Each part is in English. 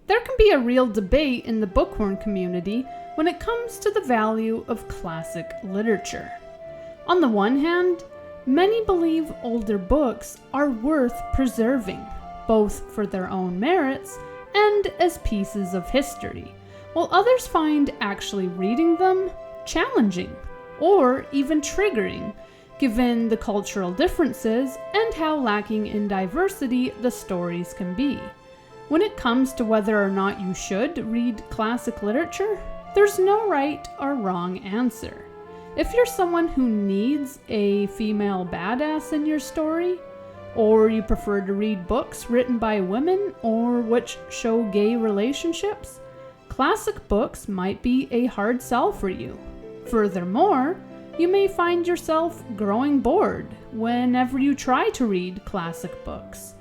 There can be a real debate in the bookworm community when it comes to the value of classic literature. On the one hand, many believe older books are worth preserving, both for their own merits and as pieces of history, while others find actually reading them challenging or even triggering, given the cultural differences and how lacking in diversity the stories can be. When it comes to whether or not you should read classic literature, there's no right or wrong answer. If you're someone who needs a female badass in your story, or you prefer to read books written by women or which show gay relationships, classic books might be a hard sell for you. Furthermore, you may find yourself growing bored whenever you try to read classic books.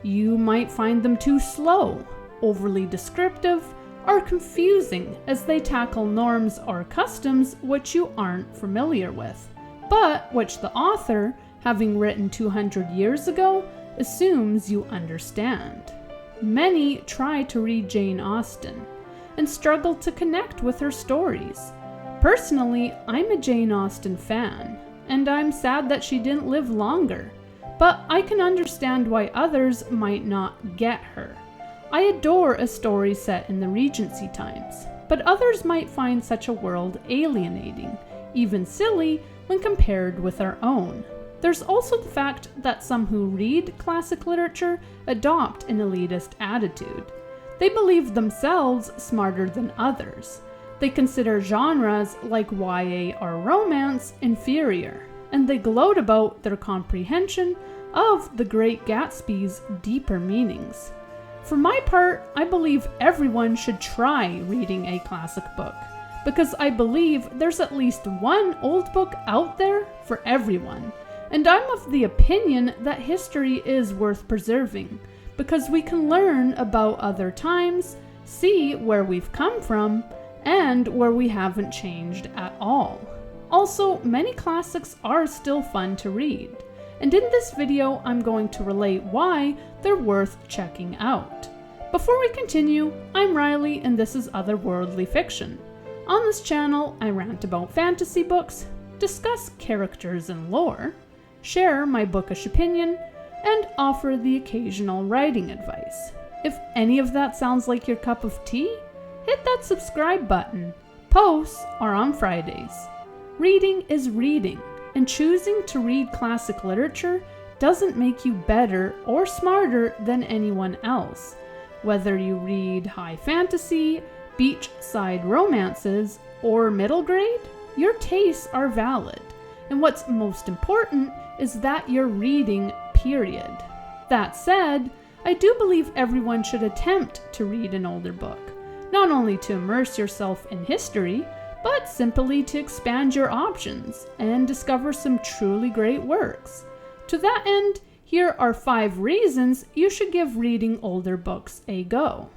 You might find them too slow, overly descriptive, or confusing as they tackle norms or customs which you aren't familiar with, but which the author, having written 200 years ago, assumes you understand. Many try to read Jane Austen and struggle to connect with her stories. Personally, I'm a Jane Austen fan, and I'm sad that she didn't live longer, but I can understand why others might not get her. I adore a story set in the Regency times, but others might find such a world alienating, even silly, when compared with our own. There's also the fact that some who read classic literature adopt an elitist attitude. They believe themselves smarter than others. They consider genres like YA or romance inferior, and they gloat about their comprehension of The Great Gatsby's deeper meanings. For my part, I believe everyone should try reading a classic book, because I believe there's at least one old book out there for everyone. And I'm of the opinion that history is worth preserving, because we can learn about other times, see where we've come from, and where we haven't changed at all. Also, many classics are still fun to read, and in this video I'm going to relate why they're worth checking out. Before we continue, I'm Riley and this is Otherworldly Fiction. On this channel, I rant about fantasy books, discuss characters and lore, share my bookish opinion, and offer the occasional writing advice. If any of that sounds like your cup of tea, hit that subscribe button. Posts are on Fridays. Reading is reading, and choosing to read classic literature doesn't make you better or smarter than anyone else. Whether you read high fantasy, beachside romances, or middle grade, your tastes are valid. And what's most important is that you're reading, period. That said, I do believe everyone should attempt to read an older book, not only to immerse yourself in history, but simply to expand your options and discover some truly great works. To that end, here are 5 reasons you should give reading older books a go.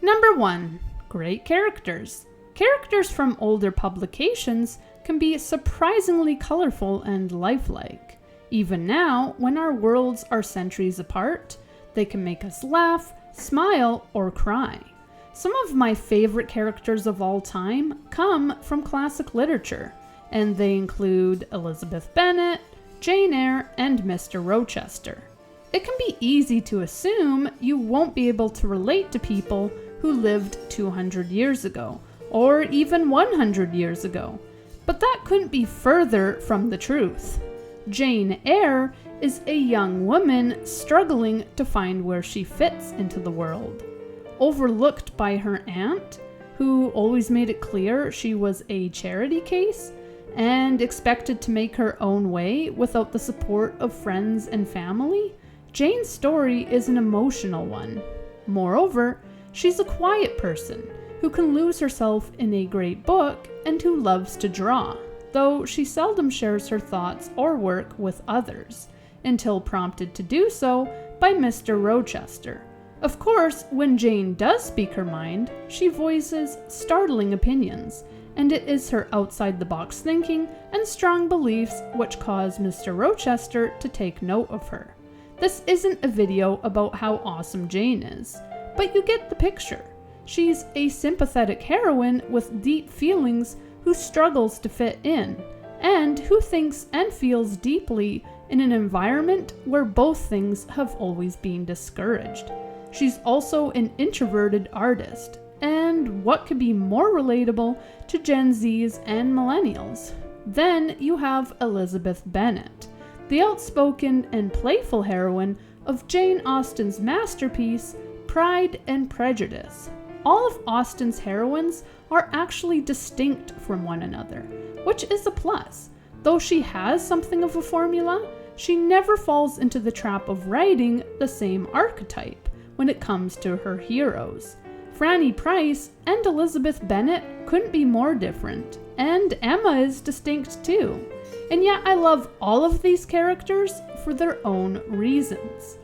Number 1, great characters. Characters from older publications can be surprisingly colorful and lifelike. Even now, when our worlds are centuries apart, they can make us laugh, smile, or cry. Some of my favorite characters of all time come from classic literature, and they include Elizabeth Bennet, Jane Eyre, and Mr. Rochester. It can be easy to assume you won't be able to relate to people who lived 200 years ago, or even 100 years ago, but that couldn't be further from the truth. Jane Eyre is a young woman struggling to find where she fits into the world. Overlooked by her aunt, who always made it clear she was a charity case, and expected to make her own way without the support of friends and family, Jane's story is an emotional one. Moreover, she's a quiet person who can lose herself in a great book and who loves to draw, though she seldom shares her thoughts or work with others, until prompted to do so by Mr. Rochester. Of course, when Jane does speak her mind, she voices startling opinions, and it is her outside-the-box thinking and strong beliefs which cause Mr. Rochester to take note of her. This isn't a video about how awesome Jane is, but you get the picture. She's a sympathetic heroine with deep feelings who struggles to fit in, and who thinks and feels deeply in an environment where both things have always been discouraged. She's also an introverted artist, and what could be more relatable to Gen Zs and millennials? Then you have Elizabeth Bennet, the outspoken and playful heroine of Jane Austen's masterpiece, Pride and Prejudice. All of Austen's heroines are actually distinct from one another, which is a plus. Though she has something of a formula, she never falls into the trap of writing the same archetype when it comes to her heroes. Franny Price and Elizabeth Bennet couldn't be more different, and Emma is distinct too. And yet I love all of these characters for their own reasons.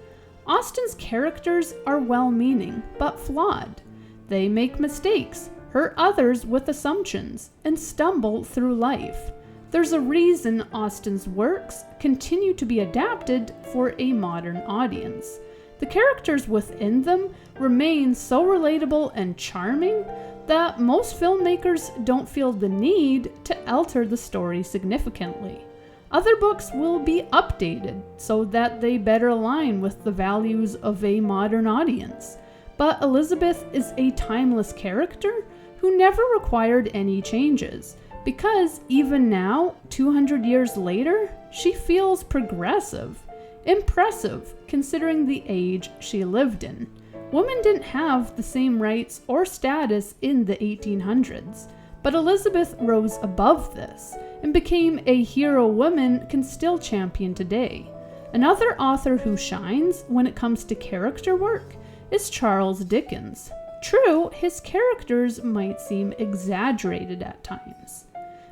Austen's characters are well-meaning, but flawed. They make mistakes, hurt others with assumptions, and stumble through life. There's a reason Austen's works continue to be adapted for a modern audience. The characters within them remain so relatable and charming that most filmmakers don't feel the need to alter the story significantly. Other books will be updated so that they better align with the values of a modern audience. But Elizabeth is a timeless character who never required any changes, because even now, 200 years later, she feels progressive. Impressive, considering the age she lived in. Women didn't have the same rights or status in the 1800s, but Elizabeth rose above this and became a hero women can still champion today. Another author who shines when it comes to character work is Charles Dickens. True, his characters might seem exaggerated at times,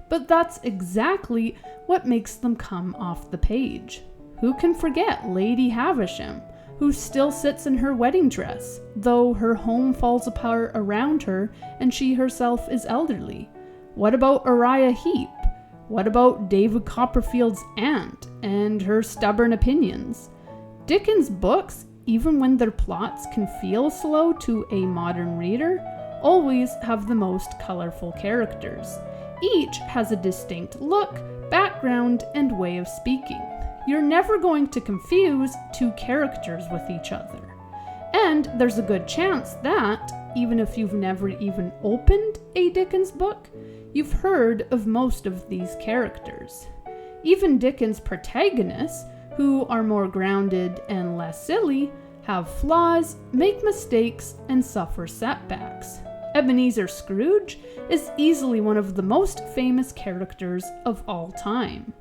but that's exactly what makes them come off the page. Who can forget Lady Havisham, who still sits in her wedding dress, though her home falls apart around her and she herself is elderly? What about Uriah Heep? What about David Copperfield's aunt and her stubborn opinions? Dickens' books, even when their plots can feel slow to a modern reader, always have the most colorful characters. Each has a distinct look, background, and way of speaking. You're never going to confuse two characters with each other. And there's a good chance that, even if you've never even opened a Dickens book, you've heard of most of these characters. Even Dickens' protagonists, who are more grounded and less silly, have flaws, make mistakes, and suffer setbacks. Ebenezer Scrooge is easily one of the most famous characters of all time.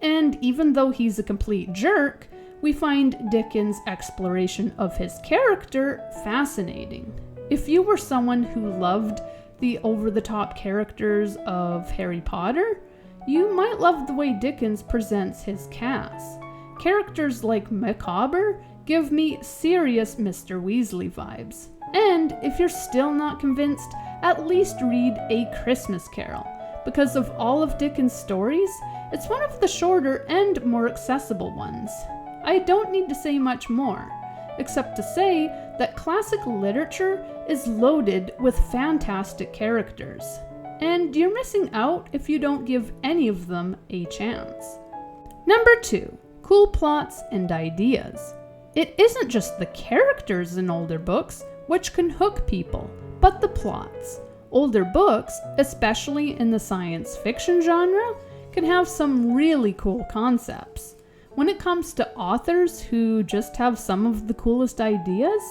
And even though he's a complete jerk, we find Dickens' exploration of his character fascinating. If you were someone who loved the over-the-top characters of Harry Potter, you might love the way Dickens presents his cast. Characters like Micawber give me serious Mr. Weasley vibes. And if you're still not convinced, at least read A Christmas Carol. Because of all of Dickens' stories, it's one of the shorter and more accessible ones. I don't need to say much more, except to say that classic literature is loaded with fantastic characters, and you're missing out if you don't give any of them a chance. Number 2, cool plots and ideas. It isn't just the characters in older books which can hook people, but the plots. Older books, especially in the science fiction genre, can have some really cool concepts. When it comes to authors who just have some of the coolest ideas,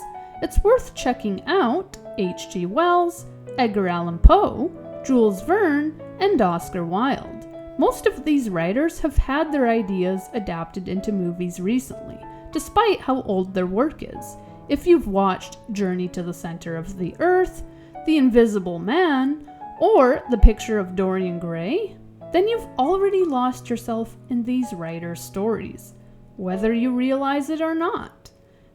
it's worth checking out H.G. Wells, Edgar Allan Poe, Jules Verne, and Oscar Wilde. Most of these writers have had their ideas adapted into movies recently, despite how old their work is. If you've watched Journey to the Center of the Earth, The Invisible Man, or The Picture of Dorian Gray, then you've already lost yourself in these writers' stories, whether you realize it or not.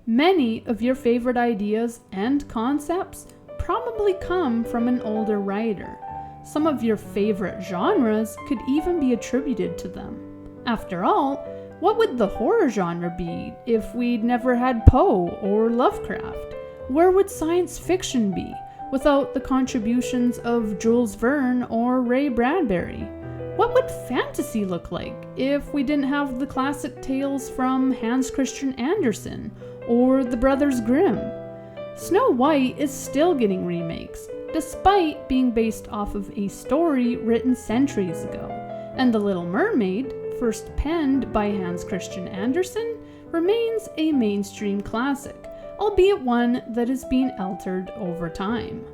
Many of your favorite ideas and concepts probably come from an older writer. Some of your favorite genres could even be attributed to them. After all, what would the horror genre be if we'd never had Poe or Lovecraft? Where would science fiction be without the contributions of Jules Verne or Ray Bradbury? What would fantasy look like if we didn't have the classic tales from Hans Christian Andersen or the Brothers Grimm? Snow White is still getting remakes, despite being based off of a story written centuries ago, and The Little Mermaid, first penned by Hans Christian Andersen, remains a mainstream classic, albeit one that is being altered over time.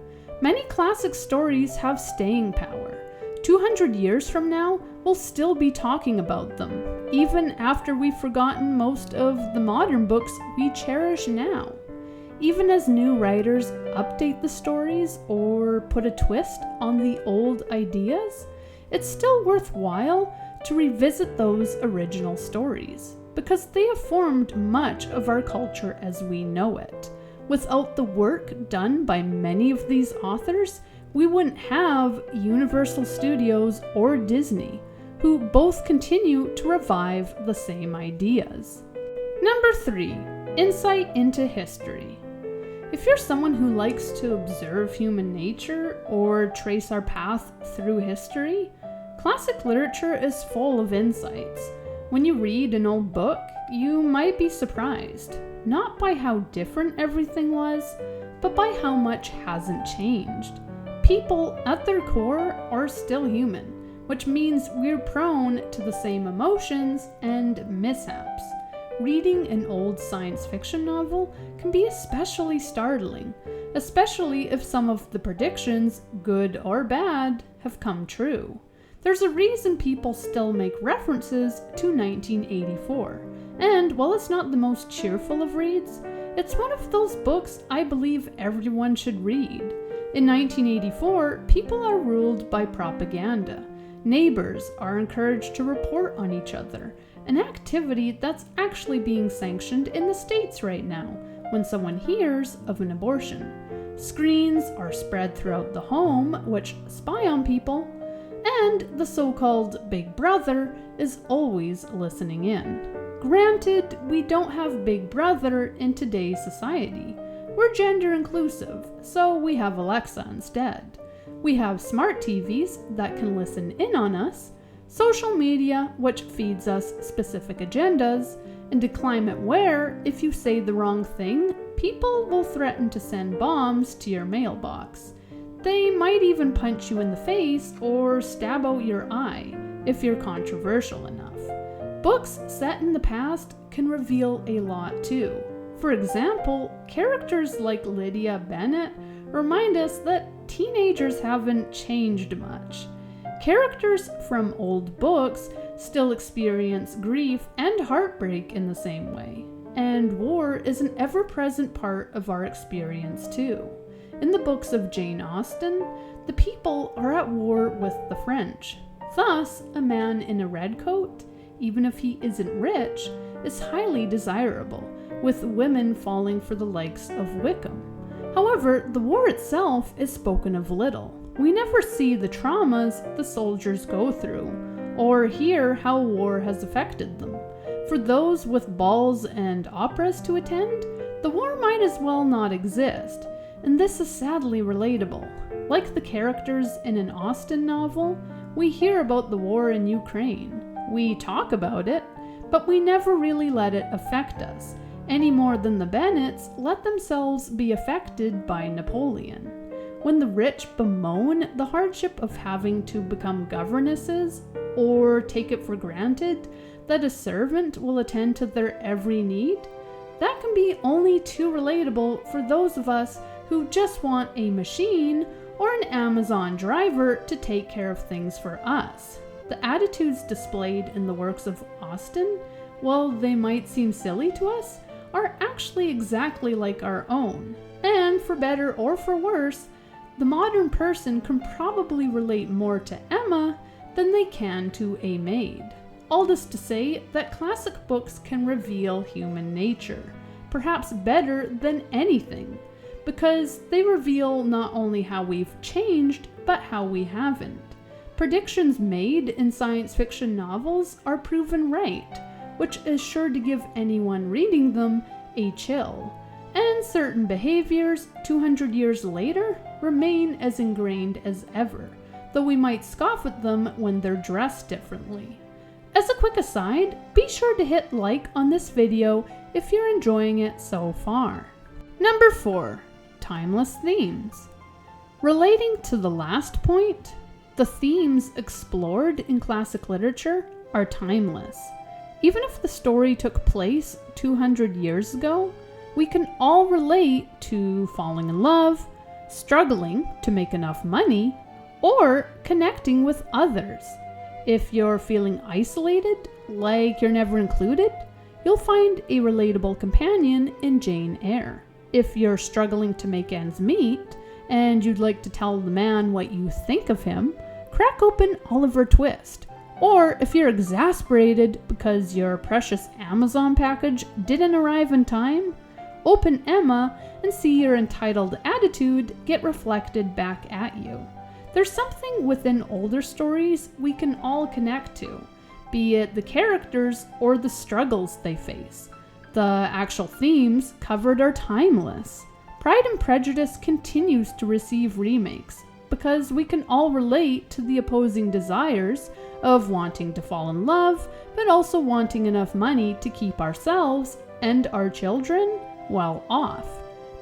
Many classic stories have staying power. 200 years from now, we'll still be talking about them, even after we've forgotten most of the modern books we cherish now. Even as new writers update the stories or put a twist on the old ideas, it's still worthwhile to revisit those original stories, because they have formed much of our culture as we know it. Without the work done by many of these authors, we wouldn't have Universal Studios or Disney, who both continue to revive the same ideas. Number 3. Insight into history. If you're someone who likes to observe human nature or trace our path through history, classic literature is full of insights. When you read an old book, you might be surprised, not by how different everything was, but by how much hasn't changed. People, at their core, are still human, which means we're prone to the same emotions and mishaps. Reading an old science fiction novel can be especially startling, especially if some of the predictions, good or bad, have come true. There's a reason people still make references to 1984, and while it's not the most cheerful of reads, it's one of those books I believe everyone should read. In 1984, people are ruled by propaganda. Neighbors are encouraged to report on each other, an activity that's actually being sanctioned in the States right now when someone hears of an abortion. Screens are spread throughout the home, which spy on people, and the so-called Big Brother is always listening in. Granted, we don't have Big Brother in today's society. We're gender inclusive, so we have Alexa instead. We have smart TVs that can listen in on us, social media which feeds us specific agendas, and a climate where, if you say the wrong thing, people will threaten to send bombs to your mailbox. They might even punch you in the face or stab out your eye if you're controversial enough. Books set in the past can reveal a lot too. For example, characters like Lydia Bennet remind us that teenagers haven't changed much. Characters from old books still experience grief and heartbreak in the same way, and war is an ever-present part of our experience too. In the books of Jane Austen, the people are at war with the French. Thus, a man in a red coat, even if he isn't rich, is highly desirable, with women falling for the likes of Wickham. However, the war itself is spoken of little. We never see the traumas the soldiers go through, or hear how war has affected them. For those with balls and operas to attend, the war might as well not exist, and this is sadly relatable. Like the characters in an Austen novel, we hear about the war in Ukraine. We talk about it, but we never really let it affect us, any more than the Bennets let themselves be affected by Napoleon. When the rich bemoan the hardship of having to become governesses, or take it for granted that a servant will attend to their every need, that can be only too relatable for those of us who just want a machine or an Amazon driver to take care of things for us. The attitudes displayed in the works of Austen, while they might seem silly to us, are actually exactly like our own. And for better or for worse, the modern person can probably relate more to Emma than they can to a maid. All this to say that classic books can reveal human nature, perhaps better than anything, because they reveal not only how we've changed, but how we haven't. Predictions made in science fiction novels are proven right, which is sure to give anyone reading them a chill. And certain behaviors 200 years later remain as ingrained as ever, though we might scoff at them when they're dressed differently. As a quick aside, be sure to hit like on this video if you're enjoying it so far. Number 4. Timeless themes. Relating to the last point, the themes explored in classic literature are timeless. Even if the story took place 200 years ago, we can all relate to falling in love, struggling to make enough money, or connecting with others. If you're feeling isolated, like you're never included, you'll find a relatable companion in Jane Eyre. If you're struggling to make ends meet, and you'd like to tell the man what you think of him, crack open Oliver Twist. Or if you're exasperated because your precious Amazon package didn't arrive in time, open Emma and see your entitled attitude get reflected back at you. There's something within older stories we can all connect to, be it the characters or the struggles they face. The actual themes covered are timeless. Pride and Prejudice continues to receive remakes because we can all relate to the opposing desires of wanting to fall in love, but also wanting enough money to keep ourselves and our children well off.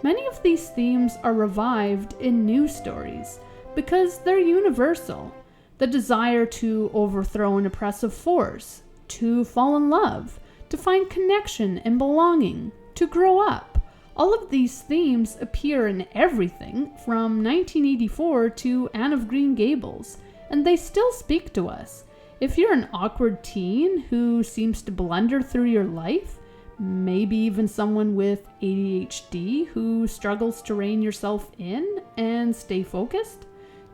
Many of these themes are revived in new stories because they're universal. The desire to overthrow an oppressive force, to fall in love, to find connection and belonging, to grow up. All of these themes appear in everything from 1984 to Anne of Green Gables, and they still speak to us. If you're an awkward teen who seems to blunder through your life, maybe even someone with ADHD who struggles to rein yourself in and stay focused,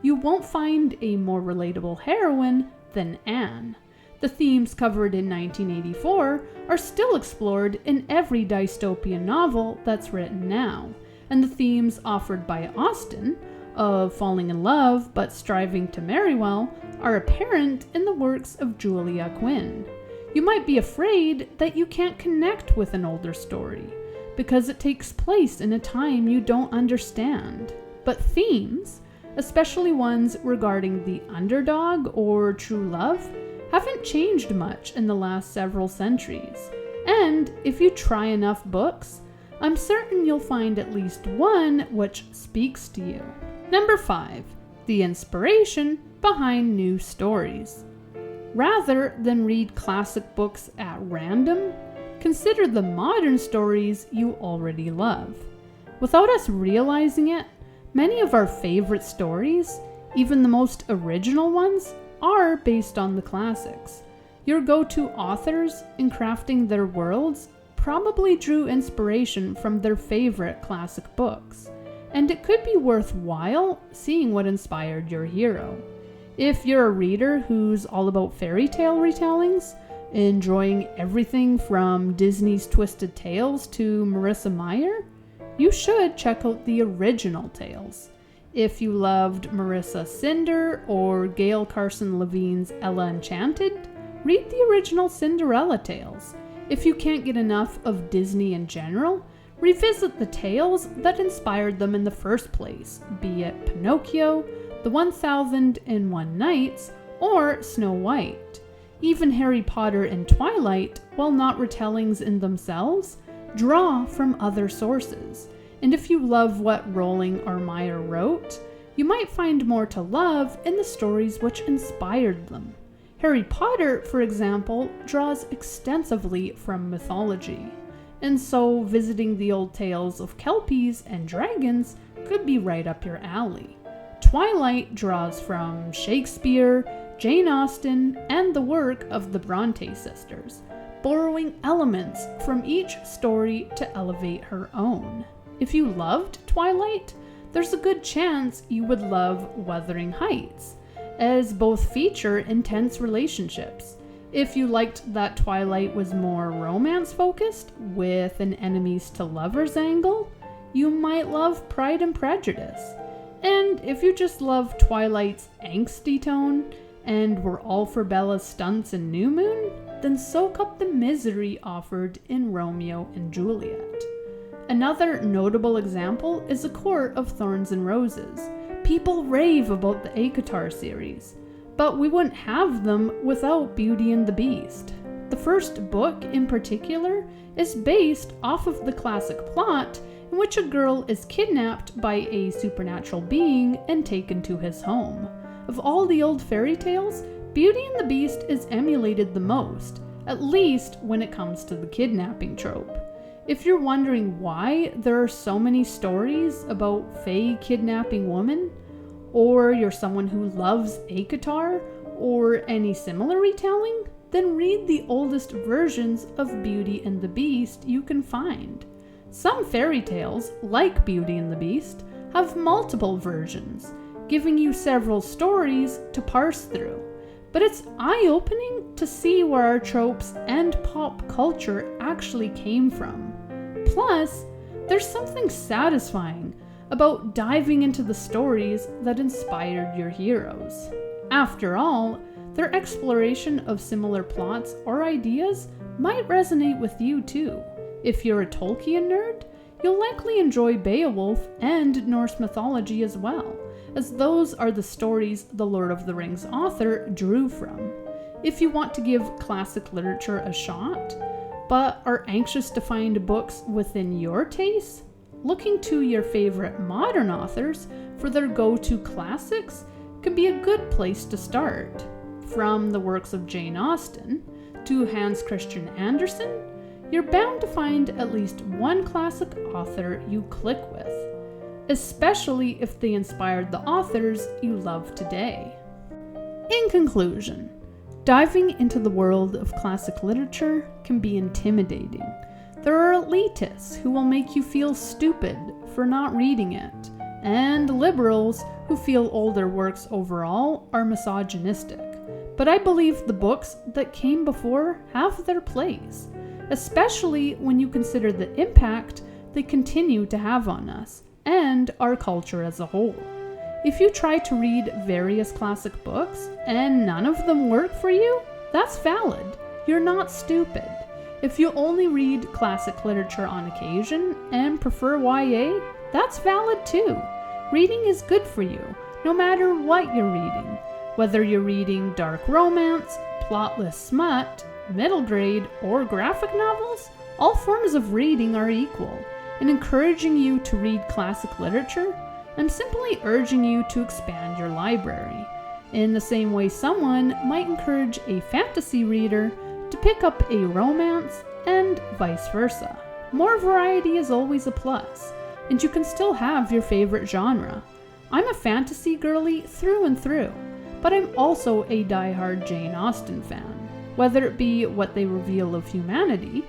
you won't find a more relatable heroine than Anne. The themes covered in 1984 are still explored in every dystopian novel that's written now, and the themes offered by Austen, of falling in love but striving to marry well, are apparent in the works of Julia Quinn. You might be afraid that you can't connect with an older story, because it takes place in a time you don't understand. But themes, especially ones regarding the underdog or true love, haven't changed much in the last several centuries. And if you try enough books, I'm certain you'll find at least one which speaks to you. Number 5. The inspiration behind new stories. Rather than read classic books at random, consider the modern stories you already love. Without us realizing it, many of our favorite stories, even the most original ones, are based on the classics. Your go-to authors in crafting their worlds probably drew inspiration from their favorite classic books, and it could be worthwhile seeing what inspired your hero. If you're a reader who's all about fairy tale retellings, enjoying everything from Disney's Twisted Tales to Marissa Meyer, you should check out the original tales. If you loved Marissa Cinder or Gail Carson Levine's Ella Enchanted, read the original Cinderella tales. If you can't get enough of Disney in general, revisit the tales that inspired them in the first place, be it Pinocchio, The 1001 Nights, or Snow White. Even Harry Potter and Twilight, while not retellings in themselves, draw from other sources. And if you love what Rowling or Meyer wrote, you might find more to love in the stories which inspired them. Harry Potter, for example, draws extensively from mythology, and so visiting the old tales of Kelpies and dragons could be right up your alley. Twilight draws from Shakespeare, Jane Austen, and the work of the Bronte sisters, borrowing elements from each story to elevate her own. If you loved Twilight, there's a good chance you would love Wuthering Heights, as both feature intense relationships. If you liked that Twilight was more romance-focused, with an enemies-to-lovers angle, you might love Pride and Prejudice. And if you just love Twilight's angsty tone, and were all for Bella's stunts in New Moon, then soak up the misery offered in Romeo and Juliet. Another notable example is A Court of Thorns and Roses. People rave about the ACOTAR series, but we wouldn't have them without Beauty and the Beast. The first book in particular is based off of the classic plot in which a girl is kidnapped by a supernatural being and taken to his home. Of all the old fairy tales, Beauty and the Beast is emulated the most, at least when it comes to the kidnapping trope. If you're wondering why there are so many stories about fae kidnapping women, or you're someone who loves ACOTAR or any similar retelling, then read the oldest versions of Beauty and the Beast you can find. Some fairy tales, like Beauty and the Beast, have multiple versions, giving you several stories to parse through. But it's eye-opening to see where our tropes and pop culture actually came from. Plus, there's something satisfying about diving into the stories that inspired your heroes. After all, their exploration of similar plots or ideas might resonate with you too. If you're a Tolkien nerd, you'll likely enjoy Beowulf and Norse mythology as well, as those are the stories the Lord of the Rings author drew from. If you want to give classic literature a shot, but are anxious to find books within your taste, looking to your favorite modern authors for their go-to classics can be a good place to start. From the works of Jane Austen to Hans Christian Andersen, you're bound to find at least one classic author you click with, especially if they inspired the authors you love today. In conclusion, diving into the world of classic literature can be intimidating. There are elitists who will make you feel stupid for not reading it, and liberals who feel older works overall are misogynistic. But I believe the books that came before have their place, especially when you consider the impact they continue to have on us and our culture as a whole. If you try to read various classic books and none of them work for you, that's valid. You're not stupid. If you only read classic literature on occasion and prefer YA, that's valid too. Reading is good for you, no matter what you're reading. Whether you're reading dark romance, plotless smut, middle grade, or graphic novels, all forms of reading are equal. In encouraging you to read classic literature, I'm simply urging you to expand your library, in the same way someone might encourage a fantasy reader to pick up a romance, and vice versa. More variety is always a plus, and you can still have your favorite genre. I'm a fantasy girly through and through, but I'm also a diehard Jane Austen fan, whether it be what they reveal of humanity,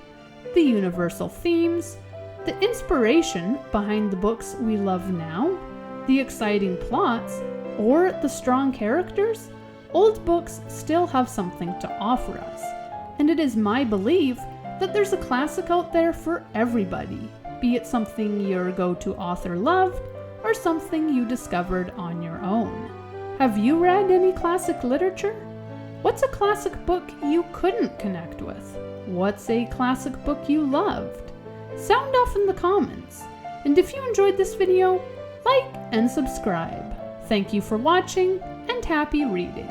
the universal themes, the inspiration behind the books we love now, the exciting plots, or the strong characters. Old books still have something to offer us, and it is my belief that there's a classic out there for everybody, be it something your go-to author loved or something you discovered on your own. Have you read any classic literature? What's a classic book you couldn't connect with? What's a classic book you loved? Sound off in the comments. And if you enjoyed this video, like and subscribe. Thank you for watching, and happy reading.